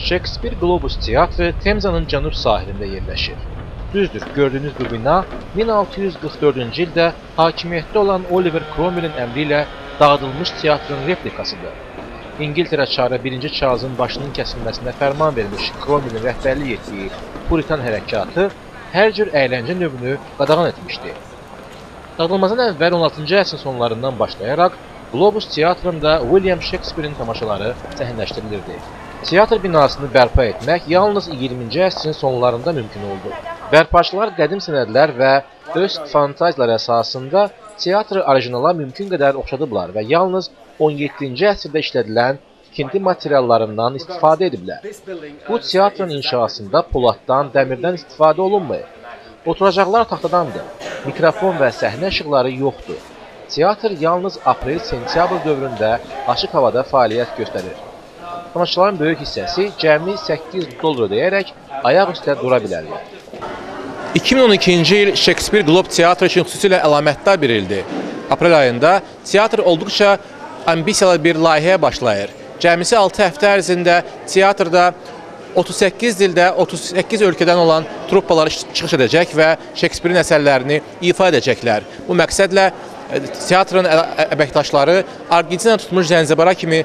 Shakespeare Globus Teatrı Temzanın cənub sahilində yerləşir. Düzdür, gördüyünüz bu bina 1644-cü ildə hakimiyyətdə olan Oliver Cromwell'in əmri ilə dağıdılmış teatrın replikasıdır. İngiltərə çarı 1-ci Charles'ın başının kəsilməsinə fərman vermiş Cromwell'in rəhbərlik etdiyi Puritan hərəkatı hər cür əyləncə növünü qadağan etmişdi. Dağıdılmazdan əvvəl 16-cı əsrin sonlarından başlayaraq Globus Teatrında William Shakespeare'in tamaşaları səhnələşdirilirdi. Teatr binasını bərpa etmək yalnız 20-ci əsrin sonlarında mümkün oldu. Bərpaçılar qədim sənədlər və öz fantaziyalar əsasında teatrı orijinala mümkün qədər oxşadıblar və yalnız 17-ci əsrdə işlədilən tikinti materiallarından istifadə ediblər. Bu teatrın inşasında poladdan, dəmirdən istifadə olunmayıb. Oturacaqlar taxtadandır. Mikrofon və səhnə işıqları yoxdur. Teatr yalnız aprel-sentyabr dövründə açıq havada fəaliyyət göstərir. Tamaşaçıların böyük hissəsi cəmi $8 ödəyərək ayaq üstə dura bilərlər. 2012-ci il Shakespeare Globe Teatrı üçün xüsusilə əlamətdar bir ildir. Aprel ayında teatr olduqca ambisiyalı bir layihəyə başlayır. Cəmisi 6 həftə ərzində teatrda 38 dildə 38 ölkədən olan truppalar çıxış edəcək və Shakespeare'in əsərlərini ifa edəcəklər. Bu məqsədlə teatrın əməkdaşları Argentina tutmuş Zənzibara kimi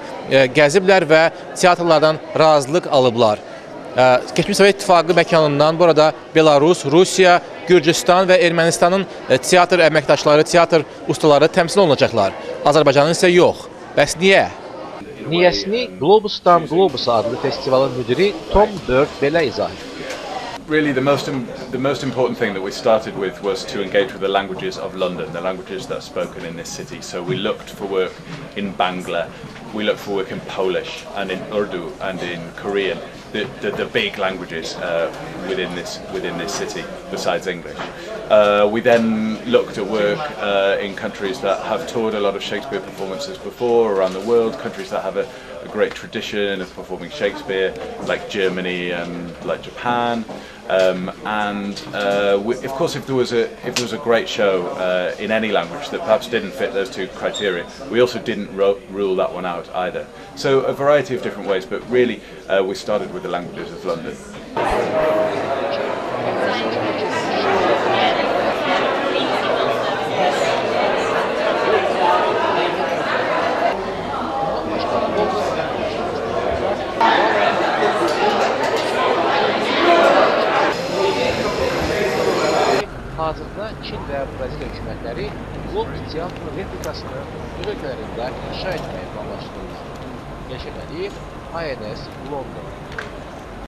gəziblər və teatrlardan razılıq alıblar. Keçmiş Sovet İttifaqı məkanından burada Belarus, Rusiya, Gürcüstan və Ermənistanın teatr əməkdaşları, teatr ustaları təmsil olunacaqlar. Azərbaycanın isə yox. Bəs niyə? Niyəsini Globusdan Globusa adlı festivalın müdiri Tom Bird belə izah etdi. Really, the most important thing that we started with was to engage with the languages of London, the languages that are spoken in this city. So we looked for work in Bangla, we looked for work in Polish and in Urdu and in Korean, the big languages within this city besides English. We then looked at work in countries that have toured a lot of Shakespeare performances before around the world, countries that have a great tradition of performing Shakespeare, like Germany and like Japan. Of course, if there was a great show in any language that perhaps didn't fit those two criteria, we also didn't rule that one out either. So a variety of different ways, but really we started with the languages of London. Hazırda Çin və Braziliya hökumətləri Globus Teatrının replikasını öz ölkələrində inşa etməyə planlaşdırırlar. Gəlişə Əliyev, INS, London.